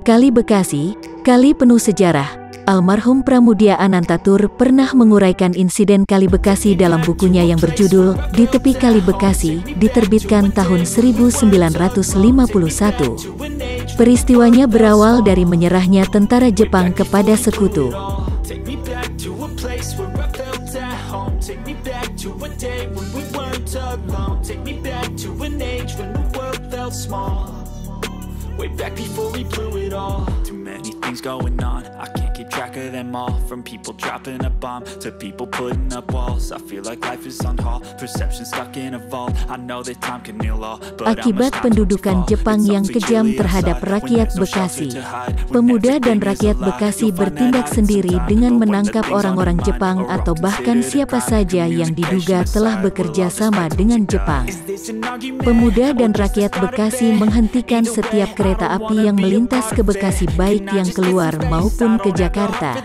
Kali Bekasi, kali penuh sejarah. Almarhum Pramudia Anantatur pernah menguraikan insiden Kali Bekasi dalam bukunya yang berjudul Di Tepi Kali Bekasi, diterbitkan tahun 1951. Peristiwanya berawal dari menyerahnya tentara Jepang kepada sekutu. Way back before we blew it all. Too many things going on, I can't keep track of them all. From people dropping a bomb to people putting up walls. I feel like life is on hold, perception stuck in a vault. I know that time can heal all, but akibat pendudukan Jepang yang kejam terhadap rakyat Bekasi, pemuda dan rakyat Bekasi bertindak sendiri dengan menangkap orang-orang Jepang atau bahkan siapa saja yang diduga telah bekerja sama dengan Jepang. Pemuda dan rakyat Bekasi menghentikan setiap kereta api yang melintas ke Bekasi, baik yang keluar maupun ke Jakarta.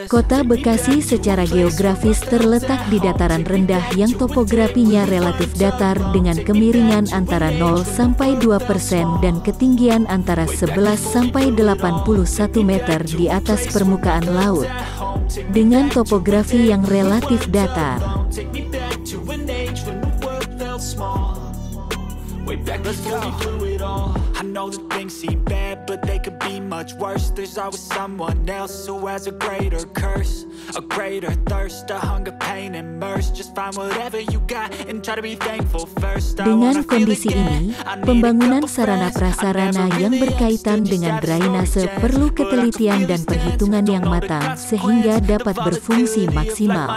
Kota Bekasi secara geografis terletak di dataran rendah yang topografinya relatif datar dengan kemiringan antara 0 sampai 2% dan ketinggian antara 11 sampai 81 meter di atas permukaan laut, dengan topografi yang relatif datar. Way back before we blew it all. I know that things seem bad, but they could be much worse. There's always someone else who has a greater curse, a greater thirst, a hunger, pain, and mercy. Just find whatever you got and try to be thankful first. Dengan kondisi ini, pembangunan sarana prasarana yang berkaitan dengan drainase perlu ketelitian dan perhitungan yang matang sehingga dapat berfungsi maksimal.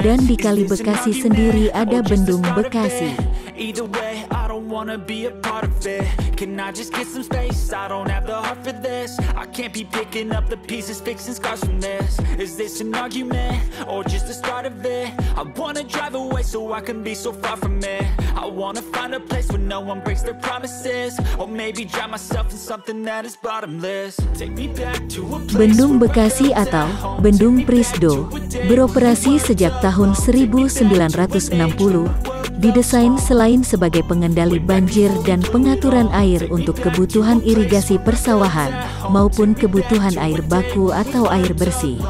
Dan di Kali Bekasi sendiri ada Bendung Bekasi. Either way, I don't wanna be a part of it. Can I just get some space? I don't have the heart for this. I can't be picking up the pieces, fixing scars from this. Is this an argument or just the start of it? I wanna drive away so I can be so far from it. I wanna find a place where no one breaks their promises, or maybe drown myself in something that is bottomless. Take me back to a place. Bendung Bekasi atau Bendung Prisdo beroperasi sejak tahun 1960. Didesain selain sebagai pengendali banjir dan pengaturan air untuk kebutuhan irigasi persawahan, maupun kebutuhan air baku atau air bersih.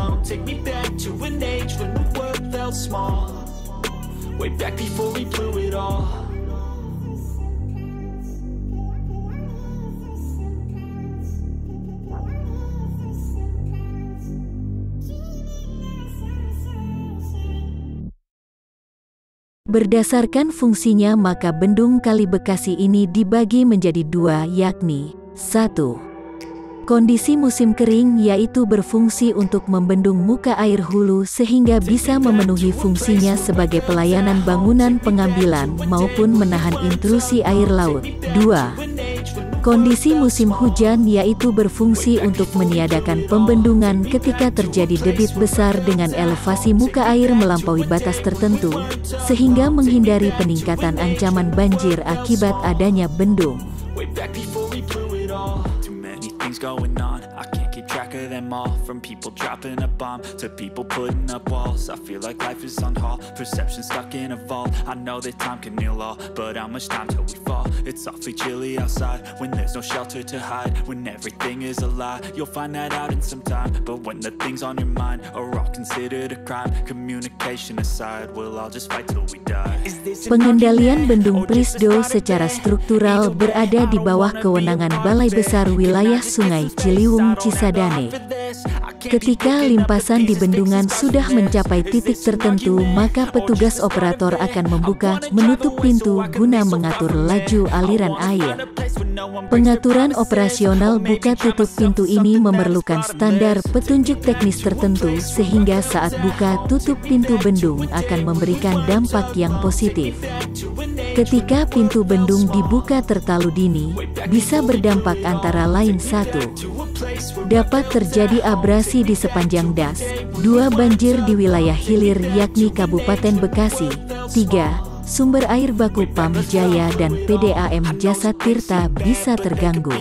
Berdasarkan fungsinya, maka Bendung Kali Bekasi ini dibagi menjadi dua, yakni 1. Kondisi musim kering, yaitu berfungsi untuk membendung muka air hulu sehingga bisa memenuhi fungsinya sebagai pelayanan bangunan pengambilan maupun menahan intrusi air laut. 2. Kondisi musim hujan, yaitu berfungsi untuk meniadakan pembendungan ketika terjadi debit besar dengan elevasi muka air melampaui batas tertentu, sehingga menghindari peningkatan ancaman banjir akibat adanya bendung. Going on, I can't keep track of them all. From people dropping a bomb to people putting up walls. I feel like life is on hold, perception stuck in a vault. I know that time can heal all, but how much time till we fall? It's awfully chilly outside when there's no shelter to hide. When everything is a lie, you'll find that out in some time. But when the things on your mind are all considered a crime, communication aside, we'll all just fight till we die. Pengendalian Bendung Prisdo secara struktural berada di bawah kewenangan Balai Besar Wilayah Sungai Ciliwung Cisadane. Ketika limpasan di bendungan sudah mencapai titik tertentu, maka petugas operator akan membuka, menutup pintu guna mengatur laju aliran air. Pengaturan operasional buka tutup pintu ini memerlukan standar petunjuk teknis tertentu, sehingga saat buka tutup pintu bendung akan memberikan dampak yang positif. Ketika pintu bendung dibuka terlalu dini, bisa berdampak antara lain: 1. Dapat terjadi abrasi di sepanjang das. 2. Banjir di wilayah hilir yakni Kabupaten Bekasi. 3. sumber air baku Pam Jaya dan PDAM Jasa Tirta bisa terganggu.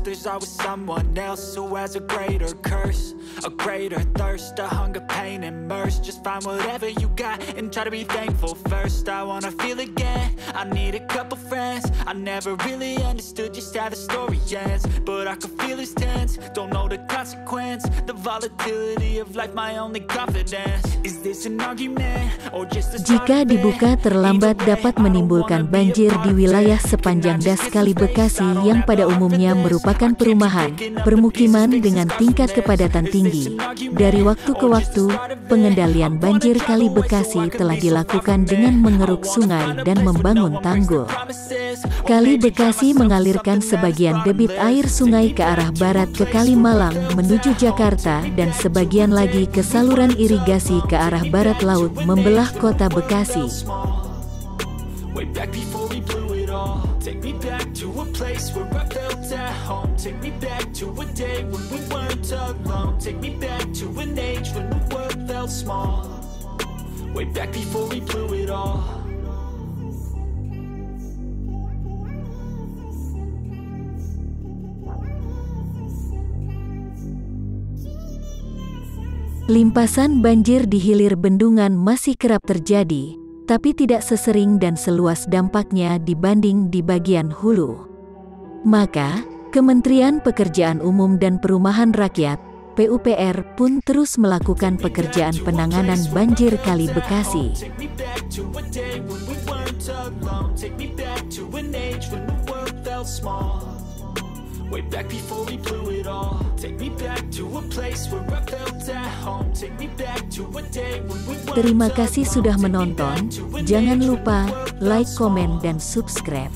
There's always someone else who has a greater curse, a greater thirst, a hunger, pain, and mercy. Just find whatever you got and try to be thankful first. I wanna feel again, I need a couple friends. I never really understood just how the story ends, but I can feel it's tense, don't know the consequence. The volatility of life, my only confidence. Is this an argument or just a start? Jika dibuka terlambat dapat menimbulkan banjir di wilayah sepanjang Das Kali Bekasi yang pada umumnya merupakan perumahan, permukiman dengan tingkat kepadatan tinggi. Dari waktu ke waktu, pengendalian banjir Kali Bekasi telah dilakukan dengan mengeruk sungai dan membangun tanggul. Kali Bekasi mengalirkan sebagian debit air sungai ke arah barat ke Kalimalang menuju Jakarta dan sebagian lagi ke saluran irigasi ke arah barat laut membelah kota Bekasi. Way back before we blew it all. Take me back to a place where I felt at home. Take me back to a day when we weren't alone. Take me back to an age when the world felt small. Way back before we blew it all. Limpasan banjir di hilir bendungan masih kerap terjadi, tapi tidak sesering dan seluas dampaknya dibanding di bagian hulu. Maka, Kementerian Pekerjaan Umum dan Perumahan Rakyat (PUPR) pun terus melakukan pekerjaan penanganan banjir Kali Bekasi. Terima kasih sudah menonton. Jangan lupa like, komen, dan subscribe.